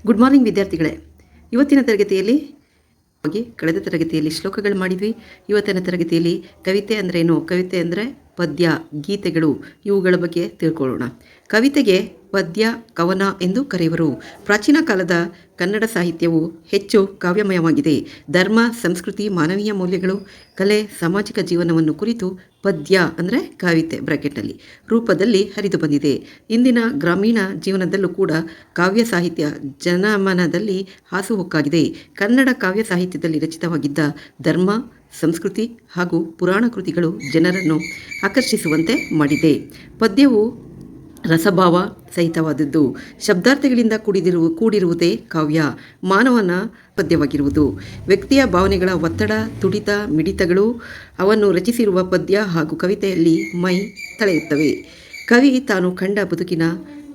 Good morning ವಿದ್ಯಾರ್ಥಿಗಳೇ. ಇವತ್ತಿನ ತರಗತಿಯಲ್ಲಿ ಕಳೆದ ತರಗತಿಯಲ್ಲಿ ಶ್ಲೋಕಗಳು ಮಾಡಿದ್ವಿ. ಇವತ್ತಿನ ತರಗತಿಯಲ್ಲಿ ಕವಿತೆ ಅಂದ್ರೇನು, ಕವಿತೆ ಅಂದರೆ ಪದ್ಯ, ಗೀತೆಗಳು, ಇವುಗಳ ಬಗ್ಗೆ ತಿಳ್ಕೊಳ್ಳೋಣ. ಕವಿತೆಗೆ ಪದ್ಯ, ಕವನ ಎಂದು ಕರೆಯುವರು. ಪ್ರಾಚೀನ ಕಾಲದ ಕನ್ನಡ ಸಾಹಿತ್ಯವು ಹೆಚ್ಚು ಕಾವ್ಯಮಯವಾಗಿದೆ. ಧರ್ಮ, ಸಂಸ್ಕೃತಿ, ಮಾನವೀಯ ಮೌಲ್ಯಗಳು, ಕಲೆ, ಸಾಮಾಜಿಕ ಜೀವನವನ್ನು ಕುರಿತು ಪದ್ಯ ಅಂದರೆ ಕವಿತೆ ಬ್ರಾಕೆಟ್ನಲ್ಲಿ ರೂಪದಲ್ಲಿ ಹರಿದು ಬಂದಿದೆ. ಇಂದಿನ ಗ್ರಾಮೀಣ ಜೀವನದಲ್ಲೂ ಕೂಡ ಕಾವ್ಯ ಸಾಹಿತ್ಯ ಜನಮನದಲ್ಲಿ ಹಾಸುಹೊಕ್ಕಾಗಿದೆ. ಕನ್ನಡ ಕಾವ್ಯ ಸಾಹಿತ್ಯದಲ್ಲಿ ರಚಿತವಾಗಿದ್ದ ಧರ್ಮ, ಸಂಸ್ಕೃತಿ ಹಾಗೂ ಪುರಾಣ ಕೃತಿಗಳು ಜನರನ್ನು ಆಕರ್ಷಿಸುವಂತೆ ಮಾಡಿದೆ. ಪದ್ಯವು ರಸಭಾವ ಸಹಿತವಾದದ್ದು. ಶಬ್ದಾರ್ಥಗಳಿಂದ ಕೂಡಿರುವುದೇ ಕಾವ್ಯ. ಮಾನವನ ಪದ್ಯವಾಗಿರುವುದು. ವ್ಯಕ್ತಿಯ ಭಾವನೆಗಳ ಒತ್ತಡ, ತುಡಿತ, ಮಿಡಿತಗಳು ಅವನ್ನು ರಚಿಸಿರುವ ಪದ್ಯ ಹಾಗೂ ಕವಿತೆಯಲ್ಲಿ ಮೈ ತಳೆಯುತ್ತವೆ. ಕವಿ ತಾನು ಕಂಡ ಬದುಕಿನ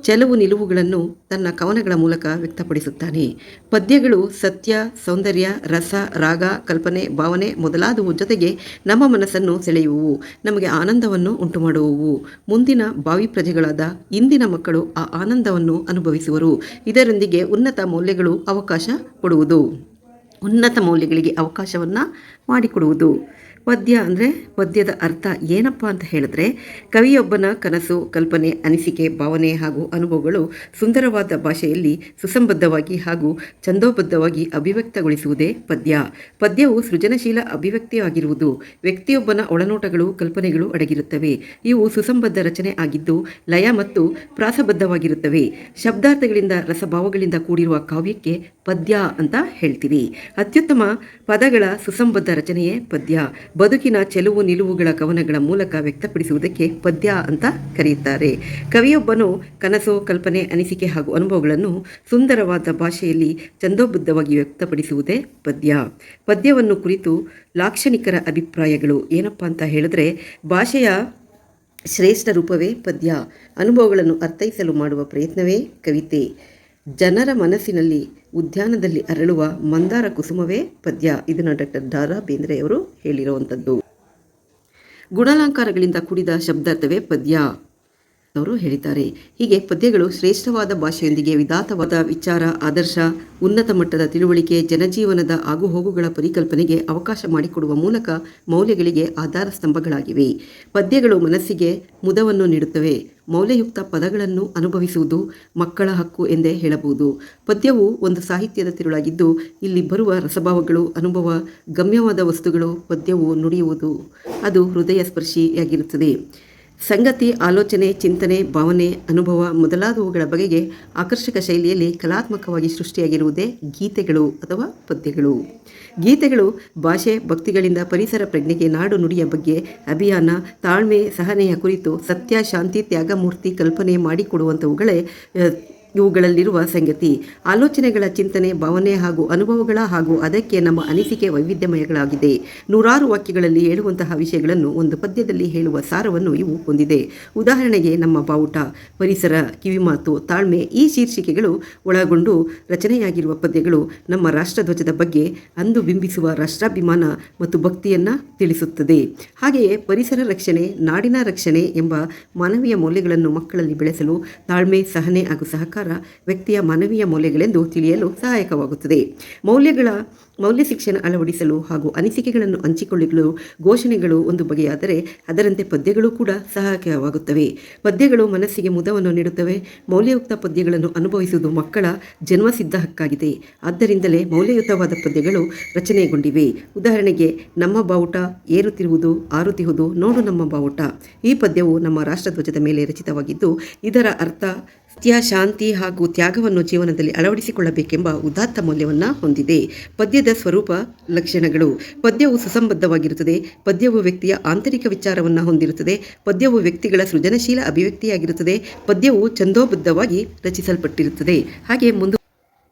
ಚೆಲುವು ನಿಲುವುಗಳನ್ನು ತನ್ನ ಕವನಗಳ ಮೂಲಕ ವ್ಯಕ್ತಪಡಿಸುತ್ತಾನೆ. ಪದ್ಯಗಳು ಸತ್ಯ, ಸೌಂದರ್ಯ, ರಸ, ರಾಗ, ಕಲ್ಪನೆ, ಭಾವನೆ ಮೊದಲಾದವು ಜೊತೆಗೆ ನಮ್ಮ ಮನಸ್ಸನ್ನು ಸೆಳೆಯುವವು, ನಮಗೆ ಆನಂದವನ್ನು ಉಂಟುಮಾಡುವವು. ಮುಂದಿನ ಭಾವಿ ಪ್ರಜೆಗಳಾದ ಇಂದಿನ ಮಕ್ಕಳು ಆ ಆನಂದವನ್ನು ಅನುಭವಿಸುವರು. ಇದರೊಂದಿಗೆ ಉನ್ನತ ಮೌಲ್ಯಗಳಿಗೆ ಅವಕಾಶವನ್ನು ಮಾಡಿಕೊಡುವುದು. ಪದ್ಯ ಅಂದರೆ ಪದ್ಯದ ಅರ್ಥ ಏನಪ್ಪ ಅಂತ ಹೇಳಿದ್ರೆ, ಕವಿಯೊಬ್ಬನ ಕನಸು, ಕಲ್ಪನೆ, ಅನಿಸಿಕೆ, ಭಾವನೆ ಹಾಗೂ ಅನುಭವಗಳು ಸುಂದರವಾದ ಭಾಷೆಯಲ್ಲಿ ಸುಸಂಬದ್ಧವಾಗಿ ಹಾಗೂ ಛಂದೋಬದ್ಧವಾಗಿ ಅಭಿವ್ಯಕ್ತಗೊಳಿಸುವುದೇ ಪದ್ಯ. ಪದ್ಯವು ಸೃಜನಶೀಲ ಅಭಿವ್ಯಕ್ತಿಯಾಗಿರುವುದು. ವ್ಯಕ್ತಿಯೊಬ್ಬನ ಒಳನೋಟಗಳು, ಕಲ್ಪನೆಗಳು ಅಡಗಿರುತ್ತವೆ. ಇವು ಸುಸಂಬದ್ಧ ರಚನೆ ಆಗಿದ್ದು ಲಯ ಮತ್ತು ಪ್ರಾಸಬದ್ಧವಾಗಿರುತ್ತವೆ. ಶಬ್ದಾರ್ಥಗಳಿಂದ, ರಸಭಾವಗಳಿಂದ ಕೂಡಿರುವ ಕಾವ್ಯಕ್ಕೆ ಪದ್ಯ ಅಂತ ಹೇಳ್ತೀವಿ. ಅತ್ಯುತ್ತಮ ಪದಗಳ ಸುಸಂಬದ್ಧ ರಚನೆಯೇ ಪದ್ಯ. ಬದುಕಿನ ಚೆಲುವು ನಿಲುವುಗಳ ಕವನಗಳ ಮೂಲಕ ವ್ಯಕ್ತಪಡಿಸುವುದಕ್ಕೆ ಪದ್ಯ ಅಂತ ಕರೆಯುತ್ತಾರೆ. ಕವಿಯೊಬ್ಬನು ಕನಸು, ಕಲ್ಪನೆ, ಅನಿಸಿಕೆ ಹಾಗೂ ಅನುಭವಗಳನ್ನು ಸುಂದರವಾದ ಭಾಷೆಯಲ್ಲಿ ಛಂದೋಬದ್ಧವಾಗಿ ವ್ಯಕ್ತಪಡಿಸುವುದೇ ಪದ್ಯ. ಪದ್ಯವನ್ನು ಕುರಿತು ಲಾಕ್ಷಣಿಕರ ಅಭಿಪ್ರಾಯಗಳು ಏನಪ್ಪ ಅಂತ ಹೇಳಿದ್ರೆ, ಭಾಷೆಯ ಶ್ರೇಷ್ಠ ರೂಪವೇ ಪದ್ಯ. ಅನುಭವಗಳನ್ನು ಅರ್ಥೈಸಲು ಮಾಡುವ ಪ್ರಯತ್ನವೇ ಕವಿತೆ. ಜನರ ಮನಸ್ಸಿನಲ್ಲಿ ಉದ್ಯಾನದಲ್ಲಿ ಅರಳುವ ಮಂದಾರ ಕುಸುಮವೇ ಪದ್ಯ. ಇದನ್ನು ಡಾಕ್ಟರ್ ದ.ರಾ. ಬೇಂದ್ರೆಯವರು ಹೇಳಿರುವಂಥದ್ದು. ಗುಣಾಲಂಕಾರಗಳಿಂದ ಕೂಡಿದ ಶಬ್ದಾರ್ಥವೇ ಪದ್ಯ ಅವರು ಹೇಳಿದ್ದಾರೆ. ಹೀಗೆ ಪದ್ಯಗಳು ಶ್ರೇಷ್ಠವಾದ ಭಾಷೆಯೊಂದಿಗೆ ವಿಧಾತವಾದ ವಿಚಾರ, ಆದರ್ಶ, ಉನ್ನತ ಮಟ್ಟದ ತಿಳುವಳಿಕೆ, ಜನಜೀವನದ ಆಗುಹೋಗುಗಳ ಪರಿಕಲ್ಪನೆಗೆ ಅವಕಾಶ ಮಾಡಿಕೊಡುವ ಮೂಲಕ ಮೌಲ್ಯಗಳಿಗೆ ಆಧಾರ ಸ್ತಂಭಗಳಾಗಿವೆ. ಪದ್ಯಗಳು ಮನಸ್ಸಿಗೆ ಮುದವನ್ನು ನೀಡುತ್ತವೆ. ಮೌಲ್ಯಯುಕ್ತ ಪದಗಳನ್ನು ಅನುಭವಿಸುವುದು ಮಕ್ಕಳ ಹಕ್ಕು ಎಂದೇ ಹೇಳಬಹುದು. ಪದ್ಯವು ಒಂದು ಸಾಹಿತ್ಯದ ತಿರುಳಾಗಿದ್ದು, ಇಲ್ಲಿ ಬರುವ ರಸಭಾವಗಳು, ಅನುಭವ, ಗಮ್ಯವಾದ ವಸ್ತುಗಳು, ಪದ್ಯವು ನುಡಿಯುವುದು ಅದು ಹೃದಯ ಸ್ಪರ್ಶಿಯಾಗಿರುತ್ತದೆ. ಸಂಗತಿ, ಆಲೋಚನೆ, ಚಿಂತನೆ, ಭಾವನೆ, ಅನುಭವ ಮೊದಲಾದವುಗಳ ಬಗೆಗೆ ಆಕರ್ಷಕ ಶೈಲಿಯಲ್ಲಿ ಕಲಾತ್ಮಕವಾಗಿ ಸೃಷ್ಟಿಯಾಗಿರುವುದೇ ಗೀತೆಗಳು ಅಥವಾ ಪದ್ಯಗಳು. ಗೀತೆಗಳು ಭಾಷೆ, ಭಕ್ತಿಗಳಿಂದ ಪರಿಸರ ಪ್ರಜ್ಞೆಗೆ, ನಾಡು ನುಡಿಯ ಬಗ್ಗೆ ಅಭಿಯಾನ, ತಾಳ್ಮೆ, ಸಹನೆಯ ಕುರಿತು ಸತ್ಯ, ಶಾಂತಿ, ತ್ಯಾಗಮೂರ್ತಿ ಕಲ್ಪನೆ ಮಾಡಿಕೊಡುವಂಥವುಗಳೇ ಇವುಗಳಲ್ಲಿರುವ ಸಂಗತಿ. ಆಲೋಚನೆಗಳ ಚಿಂತನೆ, ಭಾವನೆ ಹಾಗೂ ಅನುಭವಗಳ ಹಾಗೂ ಅದಕ್ಕೆ ನಮ್ಮ ಅನಿಸಿಕೆ ವೈವಿಧ್ಯಮಯಗಳಾಗಿದೆ. ನೂರಾರು ವಾಕ್ಯಗಳಲ್ಲಿ ಹೇಳುವಂತಹ ವಿಷಯಗಳನ್ನು ಒಂದು ಪದ್ಯದಲ್ಲಿ ಹೇಳುವ ಸಾರವನ್ನು ಇವು ಹೊಂದಿದೆ. ಉದಾಹರಣೆಗೆ ನಮ್ಮ ಬಾವುಟ, ಪರಿಸರ, ಕಿವಿಮಾತು, ತಾಳ್ಮೆ ಈ ಶೀರ್ಷಿಕೆಗಳು ಒಳಗೊಂಡು ರಚನೆಯಾಗಿರುವ ಪದ್ಯಗಳು ನಮ್ಮ ರಾಷ್ಟ್ರಧ್ವಜದ ಬಗ್ಗೆ ಅಂದು ಬಿಂಬಿಸುವ ರಾಷ್ಟ್ರಾಭಿಮಾನ ಮತ್ತು ಭಕ್ತಿಯನ್ನು ತಿಳಿಸುತ್ತದೆ. ಹಾಗೆಯೇ ಪರಿಸರ ರಕ್ಷಣೆ, ನಾಡಿನ ರಕ್ಷಣೆ ಎಂಬ ಮಾನವೀಯ ಮೌಲ್ಯಗಳನ್ನು ಮಕ್ಕಳಲ್ಲಿ ಬೆಳೆಸಲು ತಾಳ್ಮೆ, ಸಹನೆ ಹಾಗೂ ಸಹಕಾರ ವ್ಯಕ್ತಿಯ ಮಾನವೀಯ ಮೌಲ್ಯಗಳೆಂದು ತಿಳಿಯಲು ಸಹಾಯಕವಾಗುತ್ತದೆ. ಮೌಲ್ಯ ಶಿಕ್ಷಣ ಅಳವಡಿಸಲು ಹಾಗೂ ಅನಿಸಿಕೆಗಳನ್ನು ಹಂಚಿಕೊಳ್ಳಲು ಘೋಷಣೆಗಳು ಒಂದು ಬಗೆಯಾದರೆ, ಅದರಂತೆ ಪದ್ಯಗಳು ಕೂಡ ಸಹಾಯಕವಾಗುತ್ತವೆ. ಪದ್ಯಗಳು ಮನಸ್ಸಿಗೆ ಮುದವನ್ನು ನೀಡುತ್ತವೆ. ಮೌಲ್ಯಯುಕ್ತ ಪದ್ಯಗಳನ್ನು ಅನುಭವಿಸುವುದು ಮಕ್ಕಳ ಜನ್ಮಸಿದ್ಧ ಹಕ್ಕಾಗಿದೆ. ಆದ್ದರಿಂದಲೇ ಮೌಲ್ಯಯುತವಾದ ಪದ್ಯಗಳು ರಚನೆಗೊಂಡಿವೆ. ಉದಾಹರಣೆಗೆ, ನಮ್ಮ ಬಾವುಟ ಏರುತ್ತಿರುವುದು, ಆರುತ್ತಿರುವುದು ನೋಡು ನಮ್ಮ ಬಾವುಟ. ಈ ಪದ್ಯವು ನಮ್ಮ ರಾಷ್ಟ್ರಧ್ವಜದ ಮೇಲೆ ರಚಿತವಾಗಿದ್ದು, ಇದರ ಅರ್ಥ ಸತ್ಯ, ಶಾಂತಿ ಹಾಗೂ ತ್ಯಾಗವನ್ನು ಜೀವನದಲ್ಲಿ ಅಳವಡಿಸಿಕೊಳ್ಳಬೇಕೆಂಬ ಉದಾತ್ತ ಮೌಲ್ಯವನ್ನು ಹೊಂದಿದೆ. ಪದ್ಯದ ಸ್ವರೂಪ, ಲಕ್ಷಣಗಳು. ಪದ್ಯವು ಸುಸಂಬದ್ಧವಾಗಿರುತ್ತದೆ. ಪದ್ಯವು ವ್ಯಕ್ತಿಯ ಆಂತರಿಕ ವಿಚಾರವನ್ನು ಹೊಂದಿರುತ್ತದೆ. ಪದ್ಯವು ವ್ಯಕ್ತಿಗಳ ಸೃಜನಶೀಲ ಅಭಿವ್ಯಕ್ತಿಯಾಗಿರುತ್ತದೆ. ಪದ್ಯವು ಛಂದೋಬದ್ಧವಾಗಿ ರಚಿಸಲ್ಪಟ್ಟಿರುತ್ತದೆ. ಹಾಗೆ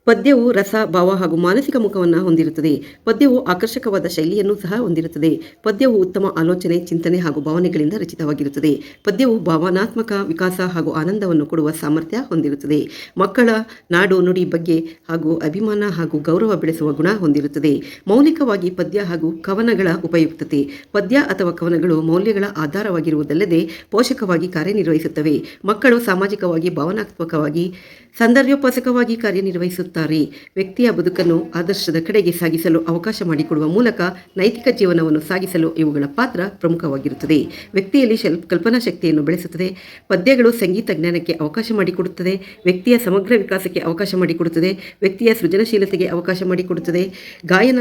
ಪದ್ಯವು ರಸ, ಭಾವ ಹಾಗೂ ಮಾನಸಿಕ ಮುಖವನ್ನು ಹೊಂದಿರುತ್ತದೆ. ಪದ್ಯವು ಆಕರ್ಷಕವಾದ ಶೈಲಿಯನ್ನು ಸಹ ಹೊಂದಿರುತ್ತದೆ. ಪದ್ಯವು ಉತ್ತಮ ಆಲೋಚನೆ, ಚಿಂತನೆ ಹಾಗೂ ಭಾವನೆಗಳಿಂದ ರಚಿತವಾಗಿರುತ್ತದೆ. ಪದ್ಯವು ಭಾವನಾತ್ಮಕ ವಿಕಾಸ ಹಾಗೂ ಆನಂದವನ್ನು ಕೊಡುವ ಸಾಮರ್ಥ್ಯ ಹೊಂದಿರುತ್ತದೆ. ಮಕ್ಕಳ ನಾಡು ನುಡಿ ಬಗ್ಗೆ ಹಾಗೂ ಅಭಿಮಾನ ಹಾಗೂ ಗೌರವ ಬೆಳೆಸುವ ಗುಣ ಹೊಂದಿರುತ್ತದೆ. ಮೌಲಿಕವಾಗಿ ಪದ್ಯ ಹಾಗೂ ಕವನಗಳ ಉಪಯುಕ್ತತೆ. ಪದ್ಯ ಅಥವಾ ಕವನಗಳು ಮೌಲ್ಯಗಳ ಆಧಾರವಾಗಿರುವುದಲ್ಲದೆ ಪೋಷಕವಾಗಿ ಕಾರ್ಯನಿರ್ವಹಿಸುತ್ತವೆ. ಮಕ್ಕಳು ಸಾಮಾಜಿಕವಾಗಿ, ಭಾವನಾತ್ಮಕವಾಗಿ, ಸೌಂದರ್ಯೋಪಾಸಕವಾಗಿ ಕಾರ್ಯನಿರ್ವಹಿಸುತ್ತಾರೆ. ಮಾಡಿಕೊಡುತ್ತಾರೆ. ವ್ಯಕ್ತಿಯ ಬದುಕನ್ನು ಆದರ್ಶದ ಕಡೆಗೆ ಸಾಗಿಸಲು ಅವಕಾಶ ಮಾಡಿಕೊಡುವ ಮೂಲಕ ನೈತಿಕ ಜೀವನವನ್ನು ಸಾಗಿಸಲು ಇವುಗಳ ಪಾತ್ರ ಪ್ರಮುಖವಾಗಿರುತ್ತದೆ. ವ್ಯಕ್ತಿಯಲ್ಲಿ ಕಲ್ಪನಾ ಶಕ್ತಿಯನ್ನು ಬೆಳೆಸುತ್ತದೆ. ಪದ್ಯಗಳು ಸಂಗೀತ ಜ್ಞಾನಕ್ಕೆ ಅವಕಾಶ ಮಾಡಿಕೊಡುತ್ತದೆ. ವ್ಯಕ್ತಿಯ ಸಮಗ್ರ ವಿಕಾಸಕ್ಕೆ ಅವಕಾಶ ಮಾಡಿಕೊಡುತ್ತದೆ. ವ್ಯಕ್ತಿಯ ಸೃಜನಶೀಲತೆಗೆ ಅವಕಾಶ ಮಾಡಿಕೊಡುತ್ತದೆ. ಗಾಯನ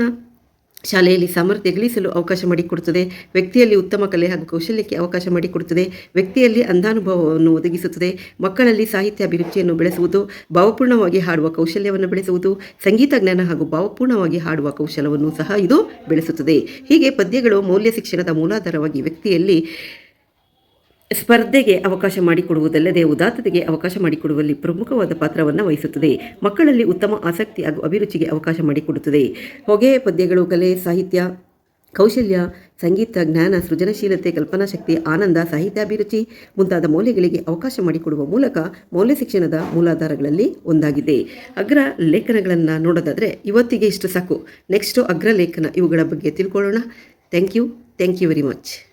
ಶಾಲೆಯಲ್ಲಿ ಸಾಮರ್ಥ್ಯ ಗಳಿಸಲು ಅವಕಾಶ ಮಾಡಿಕೊಡುತ್ತದೆ. ವ್ಯಕ್ತಿಯಲ್ಲಿ ಉತ್ತಮ ಕಲೆ ಹಾಗೂ ಕೌಶಲ್ಯಕ್ಕೆ ಅವಕಾಶ ಮಾಡಿಕೊಡುತ್ತದೆ. ವ್ಯಕ್ತಿಯಲ್ಲಿ ಅಂಧಾನುಭವವನ್ನು ಒದಗಿಸುತ್ತದೆ. ಮಕ್ಕಳಲ್ಲಿ ಸಾಹಿತ್ಯ ಅಭಿರುಚಿಯನ್ನು ಬೆಳೆಸುವುದು, ಭಾವಪೂರ್ಣವಾಗಿ ಹಾಡುವ ಕೌಶಲ್ಯವನ್ನು ಬೆಳೆಸುವುದು, ಸಂಗೀತ ಜ್ಞಾನ ಹಾಗೂ ಭಾವಪೂರ್ಣವಾಗಿ ಹಾಡುವ ಕೌಶಲ್ಯವನ್ನು ಸಹ ಇದು ಬೆಳೆಸುತ್ತದೆ. ಹೀಗೆ ಪದ್ಯಗಳು ಮೌಲ್ಯ ಶಿಕ್ಷಣದ ಮೂಲಾಧಾರವಾಗಿ ವ್ಯಕ್ತಿಯಲ್ಲಿ ಸ್ಪರ್ಧೆಗೆ ಅವಕಾಶ ಮಾಡಿಕೊಡುವುದಲ್ಲದೆ ಉದಾತ್ತತೆಗೆ ಅವಕಾಶ ಮಾಡಿಕೊಡುವಲ್ಲಿ ಪ್ರಮುಖವಾದ ಪಾತ್ರವನ್ನು ವಹಿಸುತ್ತದೆ. ಮಕ್ಕಳಲ್ಲಿ ಉತ್ತಮ ಆಸಕ್ತಿ ಹಾಗೂ ಅಭಿರುಚಿಗೆ ಅವಕಾಶ ಮಾಡಿಕೊಡುತ್ತದೆ. ಹೊಗೆ ಪದ್ಯಗಳು ಕಲೆ, ಸಾಹಿತ್ಯ, ಕೌಶಲ್ಯ, ಸಂಗೀತ ಜ್ಞಾನ, ಸೃಜನಶೀಲತೆ, ಕಲ್ಪನಾ ಶಕ್ತಿ, ಆನಂದ, ಸಾಹಿತ್ಯಾಭಿರುಚಿ ಮುಂತಾದ ಮೌಲ್ಯಗಳಿಗೆ ಅವಕಾಶ ಮಾಡಿಕೊಡುವ ಮೂಲಕ ಮೌಲ್ಯ ಶಿಕ್ಷಣದ ಮೂಲಾಧಾರಗಳಲ್ಲಿ ಒಂದಾಗಿದೆ. ಅಗ್ರ ಲೇಖನಗಳನ್ನು ನೋಡೋದಾದರೆ ಇವತ್ತಿಗೆ ಇಷ್ಟು ಸಾಕು. ನೆಕ್ಸ್ಟು ಅಗ್ರ ಲೇಖನ ಇವುಗಳ ಬಗ್ಗೆ ತಿಳ್ಕೊಳ್ಳೋಣ. Thank you very much.